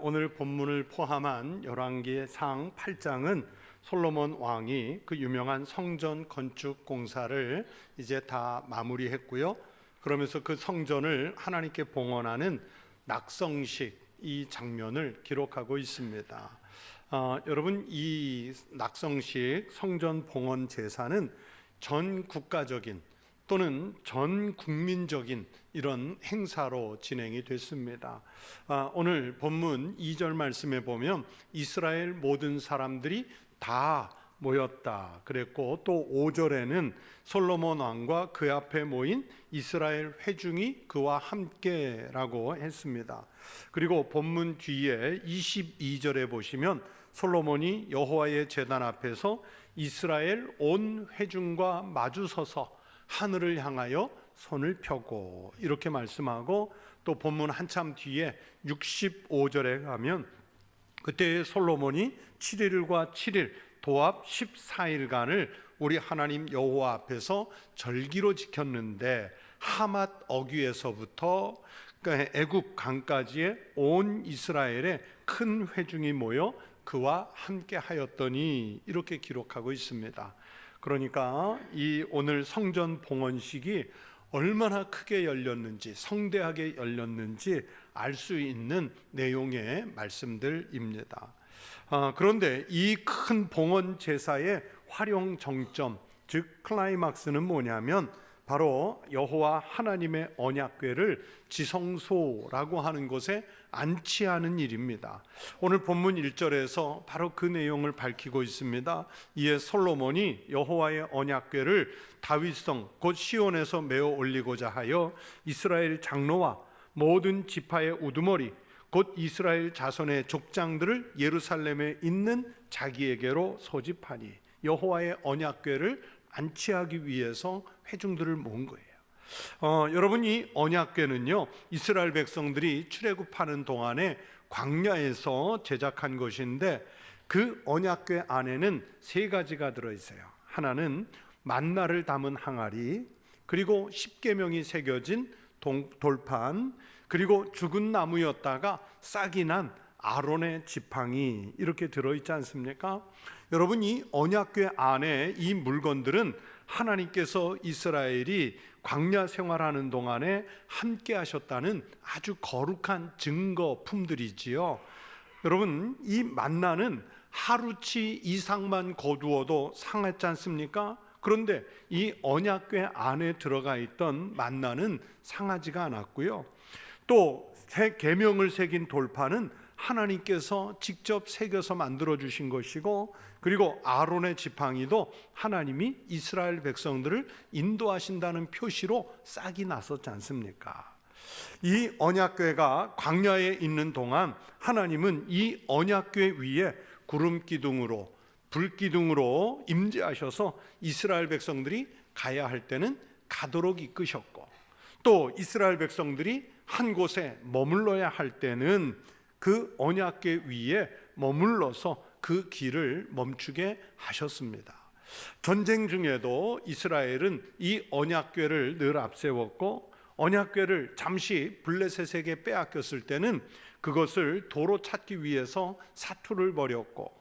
오늘 본문을 포함한 열왕기상 8장은 솔로몬 왕이 그 유명한 성전 건축 공사를 이제 다 마무리했고요. 그러면서 그 성전을 하나님께 봉헌하는 낙성식 이 장면을 기록하고 있습니다. 여러분, 이 낙성식 성전 봉헌 제사는 전 국가적인 또는 전 국민적인 이런 행사로 진행이 됐습니다. 오늘 본문 2절 말씀에 보면 이스라엘 모든 사람들이 다 모였다 그랬고, 또 5절에는 솔로몬 왕과 그 앞에 모인 이스라엘 회중이 그와 함께라고 했습니다. 그리고 본문 뒤에 22절에 보시면 솔로몬이 여호와의 제단 앞에서 이스라엘 온 회중과 마주서서 하늘을 향하여 손을 펴고 이렇게 말씀하고, 또 본문 한참 뒤에 65절에 가면 그때 솔로몬이 7일과 7일 도합 14일간을 우리 하나님 여호와 앞에서 절기로 지켰는데, 하맛 어귀에서부터 애굽 강까지의 온 이스라엘의 큰 회중이 모여 그와 함께 하였더니 이렇게 기록하고 있습니다. 그러니까 이 오늘 성전 봉헌식이 얼마나 크게 열렸는지, 성대하게 열렸는지 알 수 있는 내용의 말씀들입니다. 그런데 이 큰 봉헌 제사의 활용 정점, 즉 클라이막스는 뭐냐면 바로 여호와 하나님의 언약궤를 지성소라고 하는 곳에 안치하는 일입니다. 오늘 본문 1절에서 바로 그 내용을 밝히고 있습니다. 이에 솔로몬이 여호와의 언약궤를 다윗성 곧 시온에서 메어 올리고자 하여 이스라엘 장로와 모든 지파의 우두머리 곧 이스라엘 자손의 족장들을 예루살렘에 있는 자기에게로 소집하니, 여호와의 언약궤를 안치하기 위해서 회중들을 모은 거예요. 여러분, 이 언약궤는요, 이스라엘 백성들이 출애굽하는 동안에 광야에서 제작한 것인데, 그 언약궤 안에는 세 가지가 들어있어요. 하나는 만나를 담은 항아리, 그리고 십계명이 새겨진 돌판, 그리고 죽은 나무였다가 싹이 난 아론의 지팡이, 이렇게 들어있지 않습니까? 여러분, 이 언약궤 안에 이 물건들은 하나님께서 이스라엘이 광야 생활하는 동안에 함께 하셨다는 아주 거룩한 증거품들이지요. 여러분, 이 만나는 하루치 이상만 거두어도 상했지 않습니까? 그런데 이 언약궤 안에 들어가 있던 만나는 상하지가 않았고요. 또 계명을 새긴 돌판은 하나님께서 직접 새겨서 만들어 주신 것이고, 그리고 아론의 지팡이도 하나님이 이스라엘 백성들을 인도하신다는 표시로 싹이 났었지 않습니까? 이 언약궤가 광야에 있는 동안 하나님은 이 언약궤 위에 구름 기둥으로 불 기둥으로 임재하셔서 이스라엘 백성들이 가야 할 때는 가도록 이끄셨고, 또 이스라엘 백성들이 한 곳에 머물러야 할 때는 그 언약궤 위에 머물러서 그 길을 멈추게 하셨습니다. 전쟁 중에도 이스라엘은 이 언약궤를 늘 앞세웠고, 언약궤를 잠시 블레셋에게 빼앗겼을 때는 그것을 도로 찾기 위해서 사투를 벌였고,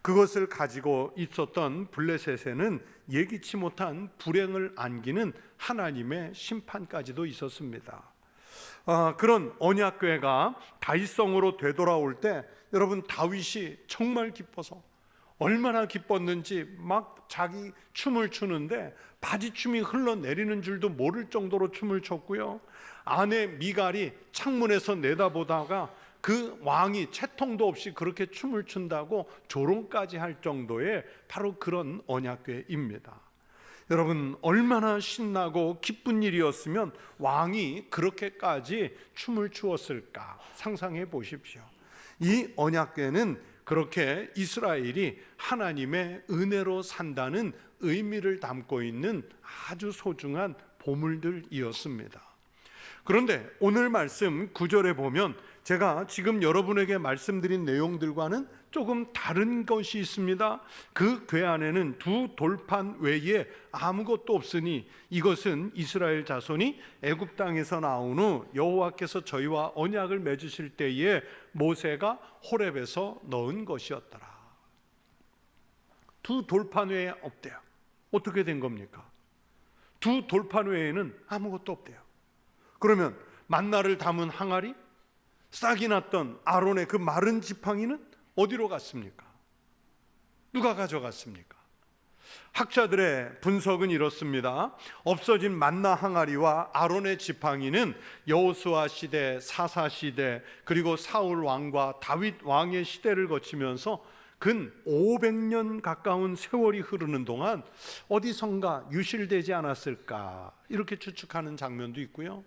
그것을 가지고 있었던 블레셋에는 예기치 못한 불행을 안기는 하나님의 심판까지도 있었습니다. 그런 언약궤가 다윗성으로 되돌아올 때 여러분, 다윗이 정말 기뻐서, 얼마나 기뻤는지 막 자기 춤을 추는데 바지춤이 흘러내리는 줄도 모를 정도로 춤을 췄고요. 아내 미갈이 창문에서 내다보다가 그 왕이 채통도 없이 그렇게 춤을 춘다고 조롱까지 할 정도의 바로 그런 언약궤입니다. 여러분, 얼마나 신나고 기쁜 일이었으면 왕이 그렇게까지 춤을 추었을까 상상해 보십시오. 이 언약궤는 그렇게 이스라엘이 하나님의 은혜로 산다는 의미를 담고 있는 아주 소중한 보물들이었습니다. 그런데 오늘 말씀 9절에 보면 제가 지금 여러분에게 말씀드린 내용들과는 조금 다른 것이 있습니다. 그 궤 안에는 두 돌판 외에 아무것도 없으니 이것은 이스라엘 자손이 애굽 땅에서 나온 후 여호와께서 저희와 언약을 맺으실 때에 모세가 호렙에서 넣은 것이었더라. 두 돌판 외에 없대요. 어떻게 된 겁니까? 두 돌판 외에는 아무것도 없대요. 그러면 만나를 담은 항아리, 싹이 났던 아론의 그 마른 지팡이는 어디로 갔습니까? 누가 가져갔습니까? 학자들의 분석은 이렇습니다. 없어진 만나 항아리와 아론의 지팡이는 여호수아 시대, 사사 시대, 그리고 사울 왕과 다윗 왕의 시대를 거치면서 근 500년 가까운 세월이 흐르는 동안 어디선가 유실되지 않았을까, 이렇게 추측하는 장면도 있고요.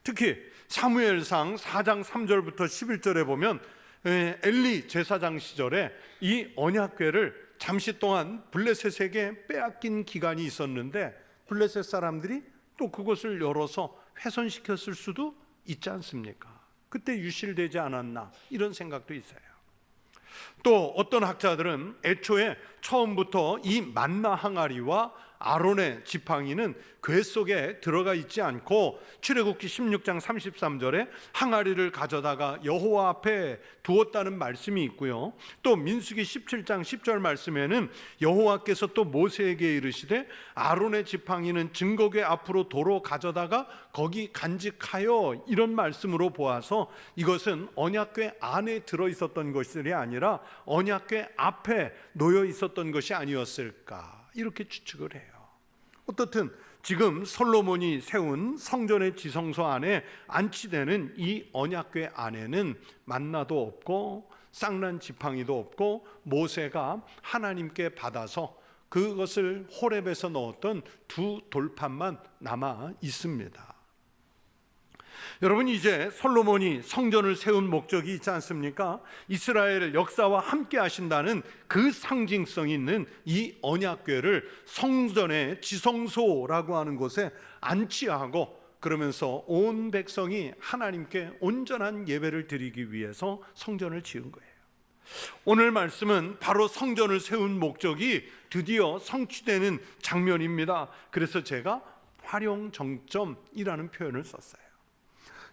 특히 사무엘상 4장 3절부터 11절에 보면 엘리 제사장 시절에 이 언약궤를 잠시 동안 블레셋에게 빼앗긴 기간이 있었는데 블레셋 사람들이 또 그것을 열어서 훼손시켰을 수도 있지 않습니까? 그때 유실되지 않았나, 이런 생각도 있어요. 또 어떤 학자들은 애초에 처음부터 이 만나 항아리와 아론의 지팡이는 궤 속에 들어가 있지 않고 출애굽기 16장 33절에 항아리를 가져다가 여호와 앞에 두었다는 말씀이 있고요. 또 민수기 17장 10절 말씀에는 여호와께서 또 모세에게 이르시되 아론의 지팡이는 증거궤 앞으로 도로 가져다가 거기 간직하여, 이런 말씀으로 보아서 이것은 언약궤 안에 들어 있었던 것이 아니라 언약궤 앞에 놓여 있었던 것이 아니었을까, 이렇게 추측을 해요. 어떻든 지금 솔로몬이 세운 성전의 지성소 안에 안치되는 이 언약궤 안에는 만나도 없고 쌍난 지팡이도 없고 모세가 하나님께 받아서 그것을 호렙에서 넣었던 두 돌판만 남아 있습니다. 여러분, 이제 솔로몬이 성전을 세운 목적이 있지 않습니까? 이스라엘 역사와 함께 하신다는 그 상징성이 있는 이 언약궤를 성전의 지성소라고 하는 곳에 안치하고, 그러면서 온 백성이 하나님께 온전한 예배를 드리기 위해서 성전을 지은 거예요. 오늘 말씀은 바로 성전을 세운 목적이 드디어 성취되는 장면입니다. 그래서 제가 활용정점이라는 표현을 썼어요.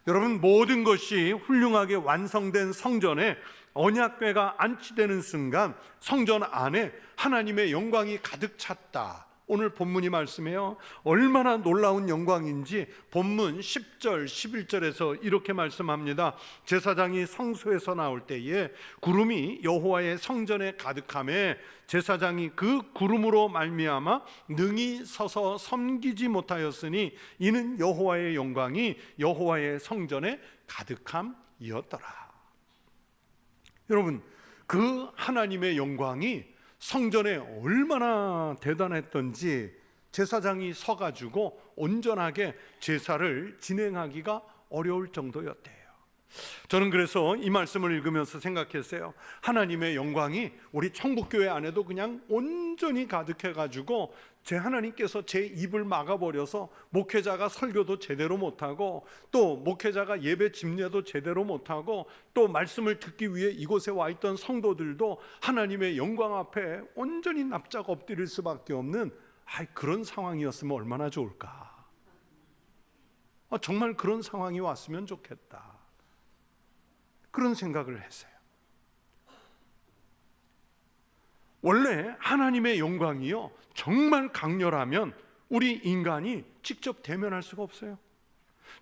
여러분, 모든 것이 훌륭하게 완성된 성전에 언약궤가 안치되는 순간 성전 안에 하나님의 영광이 가득 찼다. 오늘 본문이 말씀해요. 얼마나 놀라운 영광인지 본문 10절 11절에서 이렇게 말씀합니다. 제사장이 성소에서 나올 때에 구름이 여호와의 성전에 가득하매 제사장이 그 구름으로 말미암아 능히 서서 섬기지 못하였으니 이는 여호와의 영광이 여호와의 성전에 가득함이었더라. 여러분, 그 하나님의 영광이 성전에 얼마나 대단했던지 제사장이 서가지고 온전하게 제사를 진행하기가 어려울 정도였대요. 저는 그래서 이 말씀을 읽으면서 생각했어요. 하나님의 영광이 우리 천국교회 안에도 그냥 온전히 가득해가지고 제 하나님께서 제 입을 막아버려서 목회자가 설교도 제대로 못하고 또 목회자가 예배 집례도 제대로 못하고 또 말씀을 듣기 위해 이곳에 와 있던 성도들도 하나님의 영광 앞에 온전히 납작 엎드릴 수밖에 없는 그런 상황이었으면 얼마나 좋을까. 정말 그런 상황이 왔으면 좋겠다, 그런 생각을 했어요. 원래 하나님의 영광이요 정말 강렬하면 우리 인간이 직접 대면할 수가 없어요.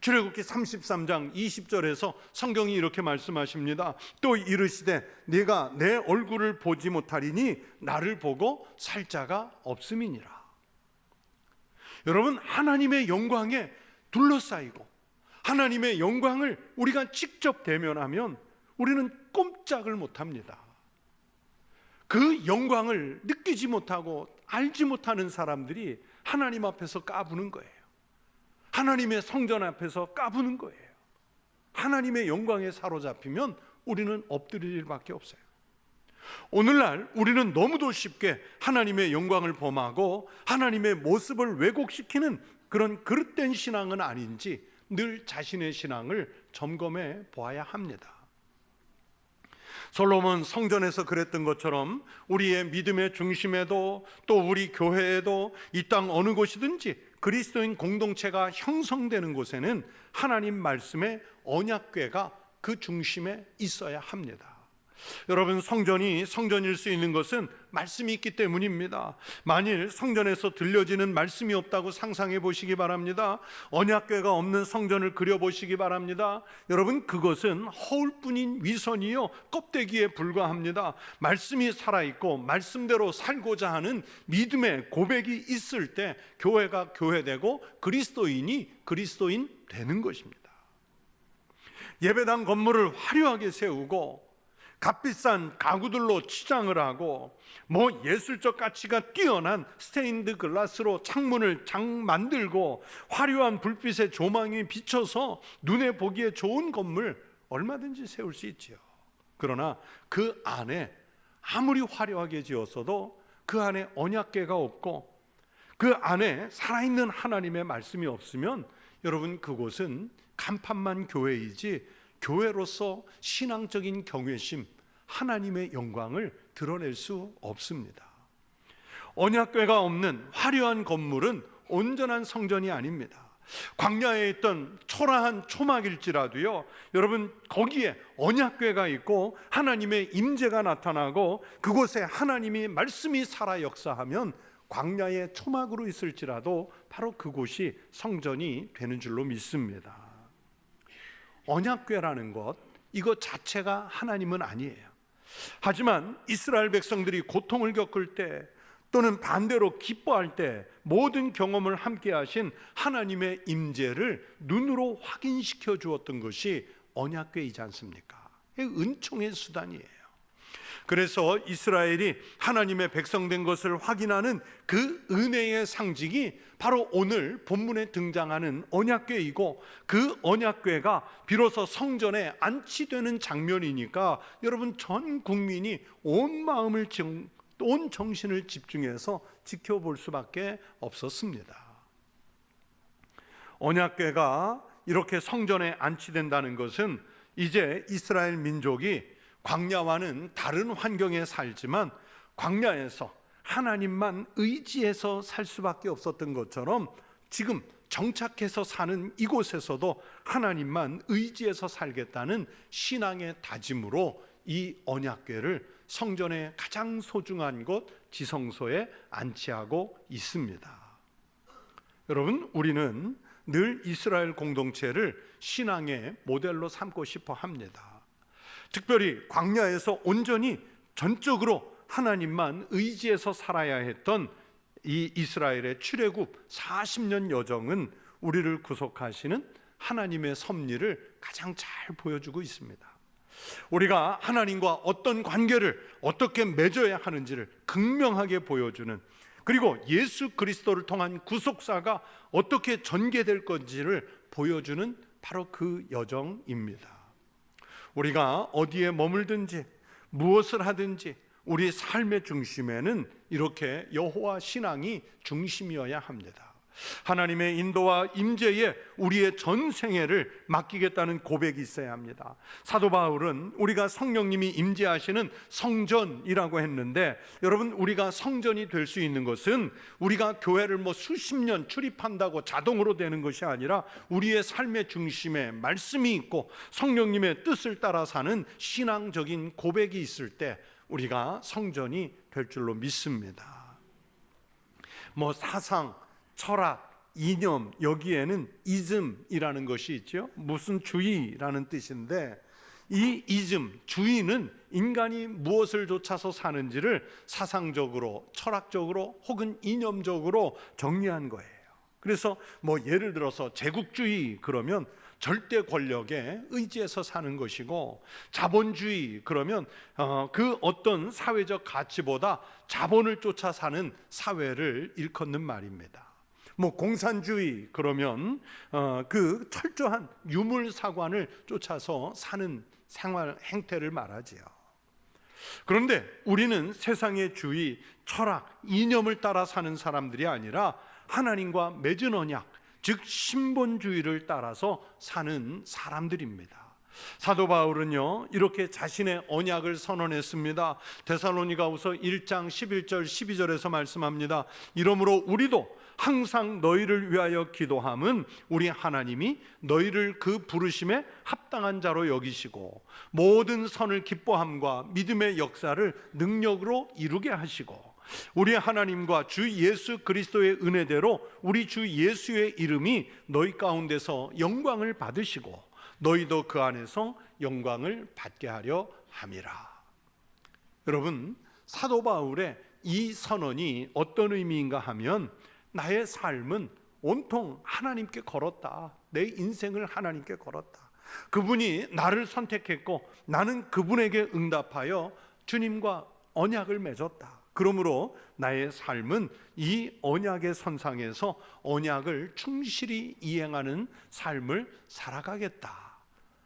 출애굽기 33장 20절에서 성경이 이렇게 말씀하십니다. 또 이르시되 네가 내 얼굴을 보지 못하리니 나를 보고 살 자가 없음이니라. 여러분, 하나님의 영광에 둘러싸이고 하나님의 영광을 우리가 직접 대면하면 우리는 꼼짝을 못합니다. 그 영광을 느끼지 못하고 알지 못하는 사람들이 하나님 앞에서 까부는 거예요. 하나님의 성전 앞에서 까부는 거예요. 하나님의 영광에 사로잡히면 우리는 엎드릴 일밖에 없어요. 오늘날 우리는 너무도 쉽게 하나님의 영광을 범하고 하나님의 모습을 왜곡시키는 그런 그릇된 신앙은 아닌지 늘 자신의 신앙을 점검해 보아야 합니다. 솔로몬 성전에서 그랬던 것처럼 우리의 믿음의 중심에도 또 우리 교회에도 이 땅 어느 곳이든지 그리스도인 공동체가 형성되는 곳에는 하나님 말씀의 언약궤가 그 중심에 있어야 합니다. 여러분, 성전이 성전일 수 있는 것은 말씀이 있기 때문입니다. 만일 성전에서 들려지는 말씀이 없다고 상상해 보시기 바랍니다. 언약궤가 없는 성전을 그려보시기 바랍니다. 여러분, 그것은 허울뿐인 위선이요 껍데기에 불과합니다. 말씀이 살아있고 말씀대로 살고자 하는 믿음의 고백이 있을 때 교회가 교회되고 그리스도인이 그리스도인 되는 것입니다. 예배당 건물을 화려하게 세우고 값비싼 가구들로 치장을 하고 예술적 가치가 뛰어난 스테인드 글라스로 창문을 만들고 화려한 불빛의 조망이 비쳐서 눈에 보기에 좋은 건물 얼마든지 세울 수 있지요. 그러나 그 안에 아무리 화려하게 지었어도 그 안에 언약궤가 없고 그 안에 살아있는 하나님의 말씀이 없으면 여러분, 그곳은 간판만 교회이지 교회로서 신앙적인 경외심, 하나님의 영광을 드러낼 수 없습니다. 언약궤가 없는 화려한 건물은 온전한 성전이 아닙니다. 광야에 있던 초라한 초막일지라도요, 여러분, 거기에 언약궤가 있고 하나님의 임재가 나타나고 그곳에 하나님이 말씀이 살아 역사하면 광야의 초막으로 있을지라도 바로 그곳이 성전이 되는 줄로 믿습니다. 언약궤라는 것, 이것 자체가 하나님은 아니에요. 하지만 이스라엘 백성들이 고통을 겪을 때 또는 반대로 기뻐할 때 모든 경험을 함께 하신 하나님의 임재를 눈으로 확인시켜 주었던 것이 언약궤이지 않습니까? 은총의 수단이에요. 그래서 이스라엘이 하나님의 백성 된 것을 확인하는 그 은혜의 상징이 바로 오늘 본문에 등장하는 언약궤이고, 그 언약궤가 비로소 성전에 안치되는 장면이니까 여러분, 전 국민이 온 마음을 온 정신을 집중해서 지켜볼 수밖에 없었습니다. 언약궤가 이렇게 성전에 안치된다는 것은 이제 이스라엘 민족이 광야와는 다른 환경에 살지만 광야에서 하나님만 의지해서 살 수밖에 없었던 것처럼 지금 정착해서 사는 이곳에서도 하나님만 의지해서 살겠다는 신앙의 다짐으로 이 언약궤를 성전의 가장 소중한 곳 지성소에 안치하고 있습니다. 여러분, 우리는 늘 이스라엘 공동체를 신앙의 모델로 삼고 싶어 합니다. 특별히 광야에서 온전히 전적으로 하나님만 의지해서 살아야 했던 이 이스라엘의 출애굽 40년 여정은 우리를 구속하시는 하나님의 섭리를 가장 잘 보여주고 있습니다. 우리가 하나님과 어떤 관계를 어떻게 맺어야 하는지를 극명하게 보여주는, 그리고 예수 그리스도를 통한 구속사가 어떻게 전개될 건지를 보여주는 바로 그 여정입니다. 우리가 어디에 머물든지 무엇을 하든지 우리 삶의 중심에는 이렇게 여호와 신앙이 중심이어야 합니다. 하나님의 인도와 임재에 우리의 전 생애를 맡기겠다는 고백이 있어야 합니다. 사도 바울은 우리가 성령님이 임재하시는 성전이라고 했는데, 여러분, 우리가 성전이 될 수 있는 것은 우리가 교회를 수십 년 출입한다고 자동으로 되는 것이 아니라 우리의 삶의 중심에 말씀이 있고 성령님의 뜻을 따라 사는 신앙적인 고백이 있을 때 우리가 성전이 될 줄로 믿습니다. 사상, 철학, 이념, 여기에는 이즘이라는 것이 있죠. 무슨 주의라는 뜻인데, 이 이즘, 주의는 인간이 무엇을 좇아서 사는지를 사상적으로, 철학적으로 혹은 이념적으로 정리한 거예요. 그래서 예를 들어서 제국주의 그러면 절대 권력에 의지해서 사는 것이고, 자본주의 그러면 그 어떤 사회적 가치보다 자본을 쫓아 사는 사회를 일컫는 말입니다. 공산주의 그러면 그 철저한 유물사관을 쫓아서 사는 생활 행태를 말하지요. 그런데 우리는 세상의 주의, 철학, 이념을 따라 사는 사람들이 아니라 하나님과 맺은 언약, 즉 신본주의를 따라서 사는 사람들입니다. 사도 바울은요 이렇게 자신의 언약을 선언했습니다. 데살로니가후서 1장 11절 12절에서 말씀합니다. 이러므로 우리도 항상 너희를 위하여 기도함은 우리 하나님이 너희를 그 부르심에 합당한 자로 여기시고 모든 선을 기뻐함과 믿음의 역사를 능력으로 이루게 하시고 우리 하나님과 주 예수 그리스도의 은혜대로 우리 주 예수의 이름이 너희 가운데서 영광을 받으시고 너희도 그 안에서 영광을 받게 하려 함이라. 여러분, 사도 바울의 이 선언이 어떤 의미인가 하면 나의 삶은 온통 하나님께 걸었다. 내 인생을 하나님께 걸었다. 그분이 나를 선택했고 나는 그분에게 응답하여 주님과 언약을 맺었다. 그러므로 나의 삶은 이 언약의 선상에서 언약을 충실히 이행하는 삶을 살아가겠다.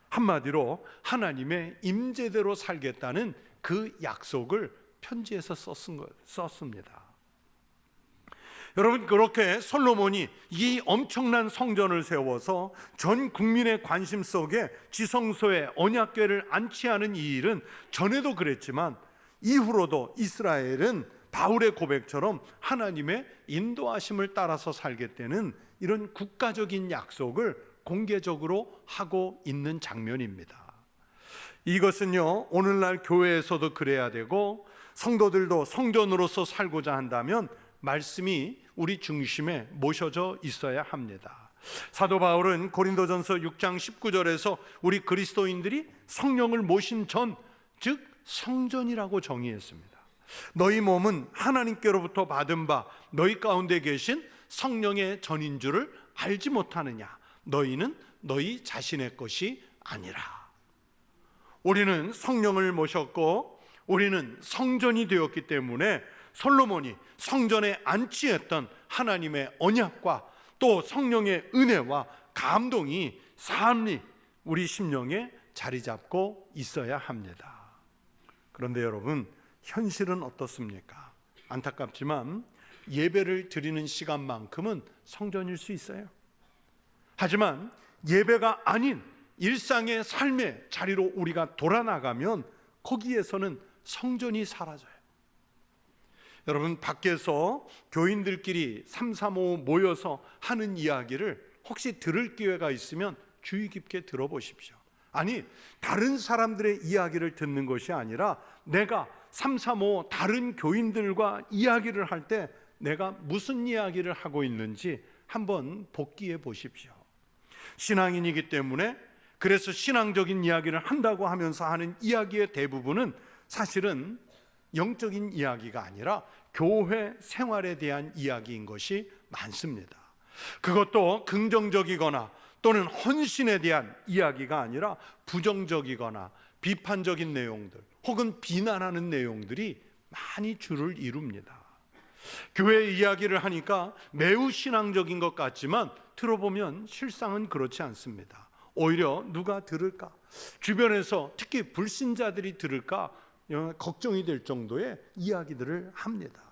한마디로 하나님의 임재대로 살겠다는 그 약속을 편지에서 썼습니다. 여러분, 그렇게 솔로몬이 이 엄청난 성전을 세워서 전 국민의 관심 속에 지성소에 언약궤를 안치하는 이 일은 전에도 그랬지만 이후로도 이스라엘은 바울의 고백처럼 하나님의 인도하심을 따라서 살겠다는 이런 국가적인 약속을 공개적으로 하고 있는 장면입니다. 이것은요 오늘날 교회에서도 그래야 되고 성도들도 성전으로서 살고자 한다면 말씀이 우리 중심에 모셔져 있어야 합니다. 사도 바울은 고린도전서 6장 19절에서 우리 그리스도인들이 성령을 모신 전, 즉 성전이라고 정의했습니다. 너희 몸은 하나님께로부터 받은 바 너희 가운데 계신 성령의 전인 줄을 알지 못하느냐. 너희는 너희 자신의 것이 아니라. 우리는 성령을 모셨고 우리는 성전이 되었기 때문에 솔로몬이 성전에 안치했던 하나님의 언약과 또 성령의 은혜와 감동이 삶이 우리 심령에 자리 잡고 있어야 합니다. 그런데 여러분, 현실은 어떻습니까? 안타깝지만 예배를 드리는 시간만큼은 성전일 수 있어요. 하지만 예배가 아닌 일상의 삶의 자리로 우리가 돌아나가면 거기에서는 성전이 사라져요. 여러분, 밖에서 교인들끼리 335 모여서 하는 이야기를 혹시 들을 기회가 있으면 주의 깊게 들어보십시오. 아니, 다른 사람들의 이야기를 듣는 것이 아니라 내가 335 다른 교인들과 이야기를 할 때 내가 무슨 이야기를 하고 있는지 한번 복기해 보십시오. 신앙인이기 때문에 그래서 신앙적인 이야기를 한다고 하면서 하는 이야기의 대부분은 사실은 영적인 이야기가 아니라 교회 생활에 대한 이야기인 것이 많습니다. 그것도 긍정적이거나 또는 헌신에 대한 이야기가 아니라 부정적이거나 비판적인 내용들 혹은 비난하는 내용들이 많이 주를 이룹니다. 교회 이야기를 하니까 매우 신앙적인 것 같지만 들어보면 실상은 그렇지 않습니다. 오히려 누가 들을까? 주변에서 특히 불신자들이 들을까? 걱정이 될 정도의 이야기들을 합니다.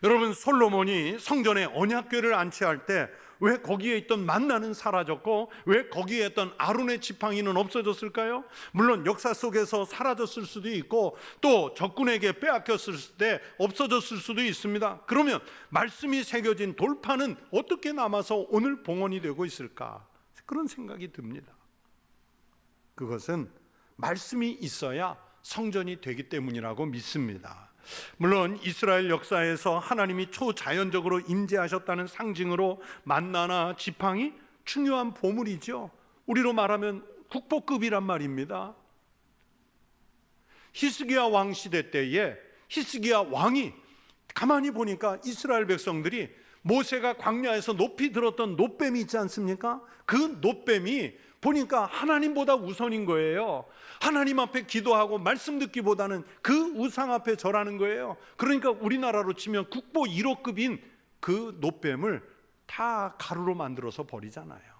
여러분, 솔로몬이 성전에 언약궤를 안치할 때 왜 거기에 있던 만나는 사라졌고 왜 거기에 있던 아론의 지팡이는 없어졌을까요? 물론 역사 속에서 사라졌을 수도 있고 또 적군에게 빼앗겼을 때 없어졌을 수도 있습니다. 그러면 말씀이 새겨진 돌판은 어떻게 남아서 오늘 봉헌이 되고 있을까? 그런 생각이 듭니다. 그것은 말씀이 있어야 성전이 되기 때문이라고 믿습니다. 물론 이스라엘 역사에서 하나님이 초자연적으로 임재하셨다는 상징으로 만나나 지팡이 중요한 보물이죠. 우리로 말하면 국보급이란 말입니다. 히스기야 왕 시대 때에 히스기야 왕이 가만히 보니까 이스라엘 백성들이 모세가 광야에서 높이 들었던 놋뱀이 있지 않습니까? 그 놋뱀이 보니까 하나님보다 우선인 거예요. 하나님 앞에 기도하고 말씀 듣기보다는 그 우상 앞에 절하는 거예요. 그러니까 우리나라로 치면 국보 1호급인 그 놋뱀을 다 가루로 만들어서 버리잖아요.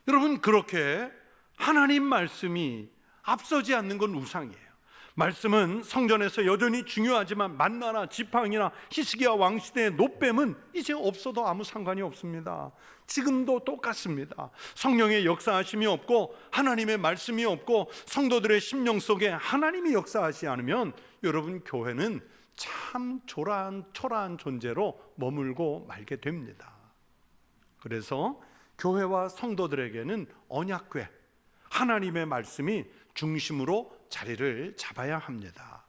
여러분, 그렇게 하나님 말씀이 앞서지 않는 건 우상이에요. 말씀은 성전에서 여전히 중요하지만 만나나 지팡이나 히스기야 왕 시대의 노뱀은 이제 없어도 아무 상관이 없습니다. 지금도 똑같습니다. 성령의 역사하심이 없고 하나님의 말씀이 없고 성도들의 심령 속에 하나님이 역사하지 않으면 여러분, 교회는 참 초라한 존재로 머물고 말게 됩니다. 그래서 교회와 성도들에게는 언약궤, 하나님의 말씀이 중심으로 자리를 잡아야 합니다.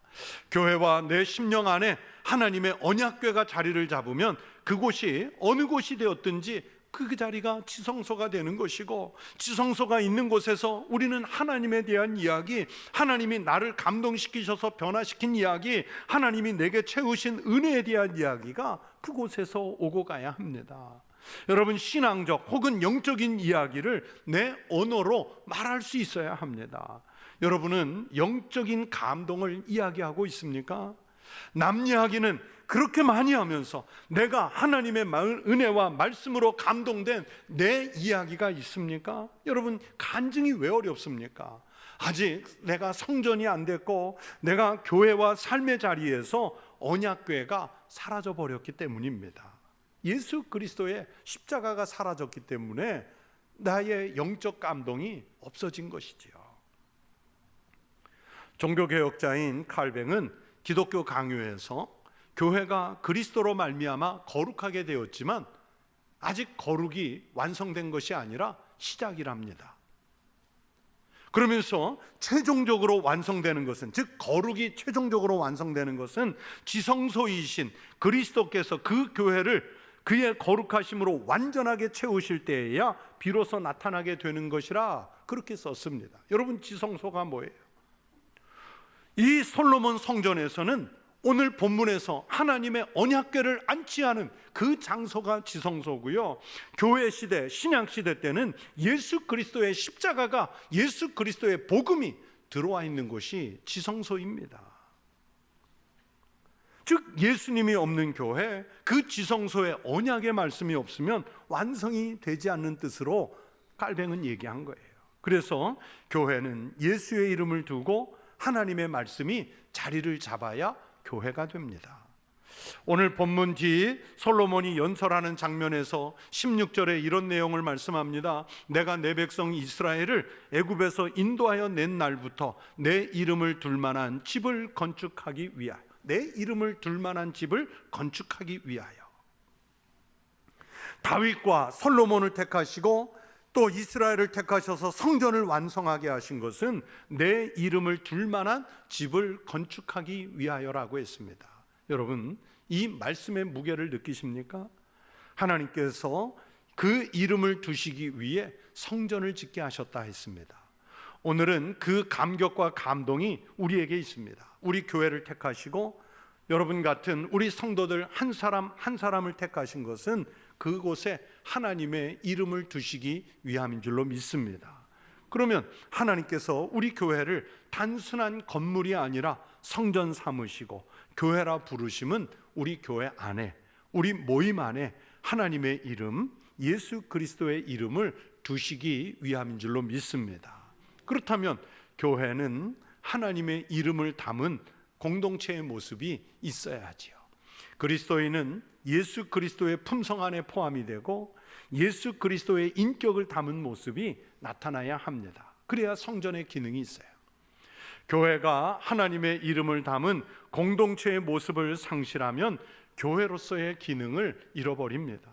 교회와 내 심령 안에 하나님의 언약궤가 자리를 잡으면 그곳이 어느 곳이 되었든지 그 자리가 지성소가 되는 것이고, 지성소가 있는 곳에서 우리는 하나님에 대한 이야기, 하나님이 나를 감동시키셔서 변화시킨 이야기, 하나님이 내게 채우신 은혜에 대한 이야기가 그곳에서 오고 가야 합니다. 여러분, 신앙적 혹은 영적인 이야기를 내 언어로 말할 수 있어야 합니다. 여러분은 영적인 감동을 이야기하고 있습니까? 남 이야기는 그렇게 많이 하면서 내가 하나님의 은혜와 말씀으로 감동된 내 이야기가 있습니까? 여러분, 간증이 왜 어렵습니까? 아직 내가 성전이 안 됐고 내가 교회와 삶의 자리에서 언약궤가 사라져 버렸기 때문입니다. 예수 그리스도의 십자가가 사라졌기 때문에 나의 영적 감동이 없어진 것이지요. 종교개혁자인 칼뱅은 기독교 강요에서 교회가 그리스도로 말미암아 거룩하게 되었지만 아직 거룩이 완성된 것이 아니라 시작이랍니다. 그러면서 최종적으로 완성되는 것은, 즉 거룩이 최종적으로 완성되는 것은 지성소이신 그리스도께서 그 교회를 그의 거룩하심으로 완전하게 채우실 때에야 비로소 나타나게 되는 것이라 그렇게 썼습니다. 여러분, 지성소가 뭐예요? 이 솔로몬 성전에서는 오늘 본문에서 하나님의 언약궤를 안치하는 그 장소가 지성소고요, 교회 시대, 신약 시대 때는 예수 그리스도의 십자가가, 예수 그리스도의 복음이 들어와 있는 곳이 지성소입니다. 즉 예수님이 없는 교회, 그 지성소에 언약의 말씀이 없으면 완성이 되지 않는 뜻으로 칼뱅은 얘기한 거예요. 그래서 교회는 예수의 이름을 두고 하나님의 말씀이 자리를 잡아야 교회가 됩니다. 오늘 본문 뒤 솔로몬이 연설하는 장면에서 16절에 이런 내용을 말씀합니다. 내가 내 백성 이스라엘을 애굽에서 인도하여 낸 날부터 내 이름을 둘 만한 집을 건축하기 위하여, 내 이름을 둘 만한 집을 건축하기 위하여. 다윗과 솔로몬을 택하시고 또 이스라엘을 택하셔서 성전을 완성하게 하신 것은 내 이름을 둘 만한 집을 건축하기 위하여라고 했습니다. 여러분, 이 말씀의 무게를 느끼십니까? 하나님께서 그 이름을 두시기 위해 성전을 짓게 하셨다 했습니다. 오늘은 그 감격과 감동이 우리에게 있습니다. 우리 교회를 택하시고 여러분 같은 우리 성도들 한 사람 한 사람을 택하신 것은 그곳에 하나님의 이름을 두시기 위함인 줄로 믿습니다. 그러면 하나님께서 우리 교회를 단순한 건물이 아니라 성전 삼으시고 교회라 부르심은 우리 교회 안에, 우리 모임 안에 하나님의 이름, 예수 그리스도의 이름을 두시기 위함인 줄로 믿습니다. 그렇다면 교회는 하나님의 이름을 담은 공동체의 모습이 있어야지요. 그리스도인은 예수 그리스도의 품성 안에 포함이 되고 예수 그리스도의 인격을 담은 모습이 나타나야 합니다. 그래야 성전의 기능이 있어요. 교회가 하나님의 이름을 담은 공동체의 모습을 상실하면 교회로서의 기능을 잃어버립니다.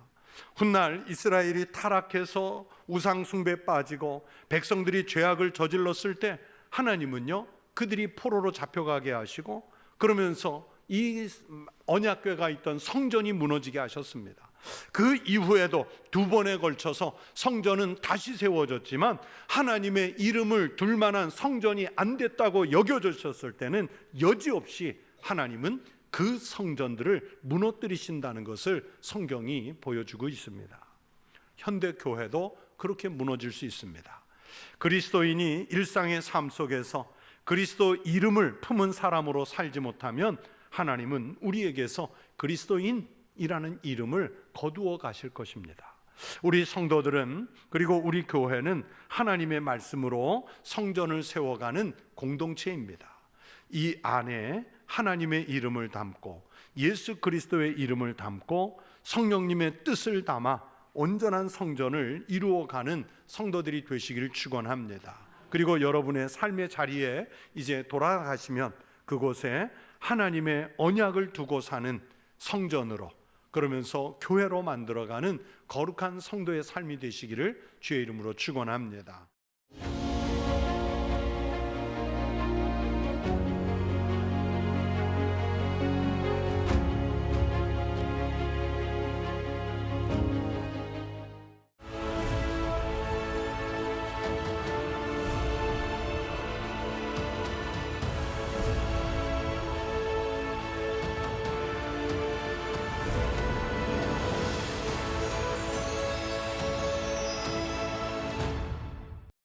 훗날 이스라엘이 타락해서 우상 숭배에 빠지고 백성들이 죄악을 저질렀을 때 하나님은요, 그들이 포로로 잡혀가게 하시고 그러면서 이 언약궤가 있던 성전이 무너지게 하셨습니다. 그 이후에도 두 번에 걸쳐서 성전은 다시 세워졌지만 하나님의 이름을 둘 만한 성전이 안 됐다고 여겨졌을 때는 여지없이 하나님은 그 성전들을 무너뜨리신다는 것을 성경이 보여주고 있습니다. 현대 교회도 그렇게 무너질 수 있습니다. 그리스도인이 일상의 삶 속에서 그리스도 이름을 품은 사람으로 살지 못하면 하나님은 우리에게서 그리스도인이라는 이름을 거두어 가실 것입니다. 우리 성도들은, 그리고 우리 교회는 하나님의 말씀으로 성전을 세워가는 공동체입니다. 이 안에 하나님의 이름을 담고 예수 그리스도의 이름을 담고 성령님의 뜻을 담아 온전한 성전을 이루어가는 성도들이 되시기를 축원합니다. 그리고 여러분의 삶의 자리에 이제 돌아가시면 그곳에 하나님의 언약을 두고 사는 성전으로, 그러면서 교회로 만들어가는 거룩한 성도의 삶이 되시기를 주의 이름으로 축원합니다.